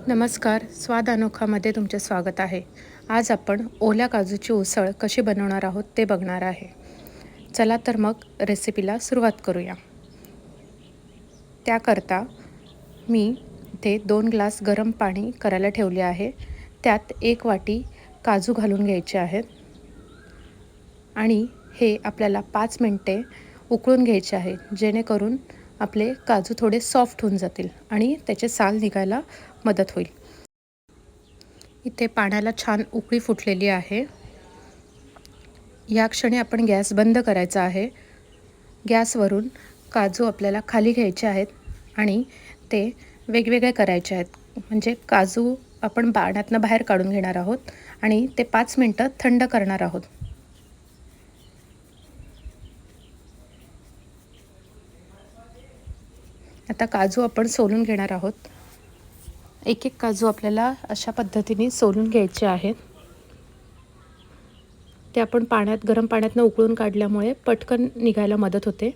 नमस्कार, स्वाद अनोखामध्ये तुमचे स्वागत आहे. आज आपण ओल्या काजूची उसळ कशी बनवणार आहोत ते बघणार आहे. चला तर मग रेसिपीला सुरुवात करूया. त्याकरता मी इथे 2 ग्लास गरम पाणी करायला ठेवले आहे. त्यात 1 वाटी काजू घालून घ्यायचे आहेत आणि हे आपल्याला 5 मिनिटे उकळून घ्यायचे आहे, जेणेकरून आपले काजू थोडे सॉफ्ट होऊन जातील आणि त्याचे साल निघायला मदत होईल. इथे पाण्याला छान उकळी फुटलेली आहे. या क्षणी आपण गॅस बंद करायचा आहे. गॅसवरून काजू आपल्याला खाली घ्यायचे आहेत आणि ते वेगवेगळे करायचे आहेत. म्हणजे काजू आपण पाण्यातनं बाहेर काढून घेणार आहोत आणि ते 5 मिनिटं थंड करणार आहोत. आता काजू आपण सोलून घेणार आहोत. एक एक काजू आपल्याला अशा पद्धतीने सोलून घ्यायचे आहेत. ते आपण गरम पाण्यातनं उकळून काढल्यामुळे पटकन निघायला मदत होते.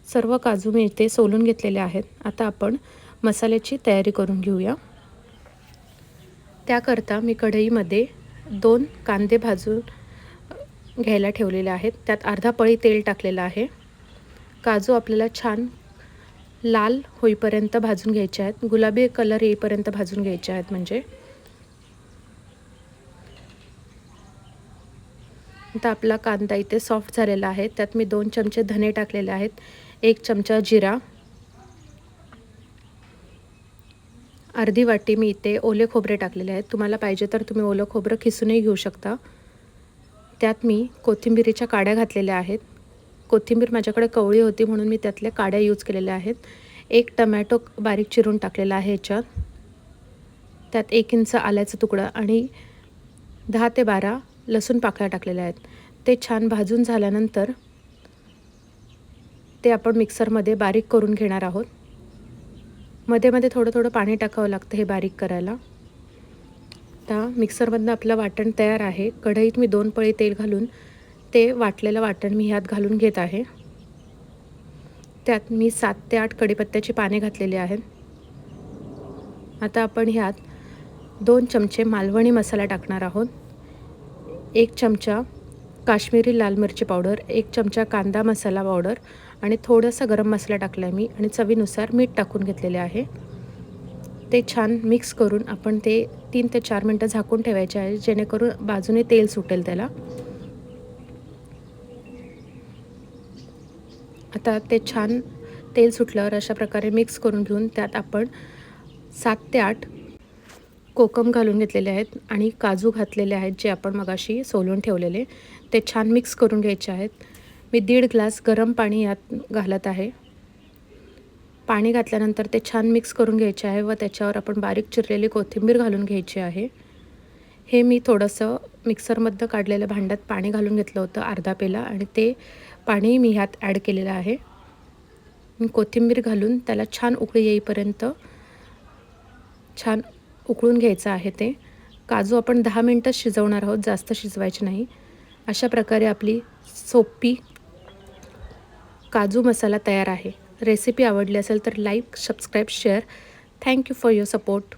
सर्व काजू मी इथे सोलून घेतलेले आहेत. आता आपण मसाल्याची तयारी करून घेऊया. त्याकरता मी कढईमध्ये 2 कांदे भाजून घ्यायला ठेवलेले आहेत. त्यात अर्धा पळी तेल टाकलेलं आहे. काजू आपल्याला छान लाल होईपर्यंत भाजून घ्यायचे आहेत. गुलाबी कलर येईपर्यंत भाजून घ्यायचे आहेत. म्हणजे आता आपला कांदा इथे सॉफ्ट झालेला आहे. त्यात मी 2 चमचे धने टाकलेले आहेत, 1 चमचा जिरा, अर्धी वाटी मी इथे ओले खोबरे टाकलेले आहेत. तुम्हाला पाहिजे तर तुम्ही ओलं खोबरं खिसूनही घेऊ शकता. त्यात मी कोथिंबिरीच्या काड्या घातलेल्या आहेत. कोथिंबीर माझ्याकडे कवळी होती म्हणून मी त्यातल्या काड्या यूज केलेल्या आहेत. 1 टमॅटो बारीक चिरून टाकलेला आहे ह्याच्यात. त्यात 1 इंच आल्याचा तुकडा आणि 10 ते 12 लसूण पाकळ्या टाकलेल्या आहेत. ते छान भाजून झाल्यानंतर ते आपण मिक्सरमध्ये बारीक करून घेणार आहोत. मध्ये मध्ये थोडं थोडं पाणी टाकावं लागतं हे बारीक करायला. आता मिक्सरमधनं आपलं वाटण तयार आहे. कढईत मी 2 पळी तेल घालून ते वाटलेलं वाटण मी ह्यात घालून घेत आहे. त्यात मी 7 ते 8 कढीपत्त्याची पाने घातलेली आहेत. आता आपण ह्यात 2 चमचे मालवणी मसाला टाकणार आहोत. 1 चमचा काश्मीरी लाल मिरची पावडर, 1 चमचा कांदा मसाला पावडर आणि थोडासा गरम मसाला टाकला आहे मी आणि चवीनुसार मीठ टाकून घेतलेले आहे. ते छान मिक्स करून आपण ते 3 ते 4 मिनटं झाकून ठेवायचे आहे, जेणेकरून बाजूने तेल सुटेल त्याला. आता ते छान तेल सुटल्यावर अशा प्रकारे मिक्स करून घेऊन त्यात आपण 7 ते 8 कोकम घालून घेतलेले आहेत आणि काजू घातलेले आहेत, जे आपण मगाशी सोलून ठेवलेले. ते छान मिक्स करून घ्यायचे आहेत. मी 1.5 ग्लास गरम पाणी यात घालत आहे. पाणी घातल्यानंतर ते छान मिक्स करून घ्यायचे आहे व त्याच्यावर आपण बारीक चिरलेली कोथिंबीर घालून घ्यायची आहे. हे मी थोडंसं मिक्सरमधनं काढलेल्या भांड्यात पाणी घालून घेतलं होतं अर्धा पेला आणि ते पाणी मी ह्यात ॲड केलेलं आहे. मी कोथिंबीर घालून त्याला छान उकळी येईपर्यंत छान उकळून घ्यायचं आहे. ते काजू आपण 10 मिनटं शिजवणार आहोत, जास्त शिजवायचे नाही. अशा प्रकारे आपली सोपी काजू मसाला तयार आहे. रेसिपी आवडली असेल तर like, subscribe, share. Thank you for your support.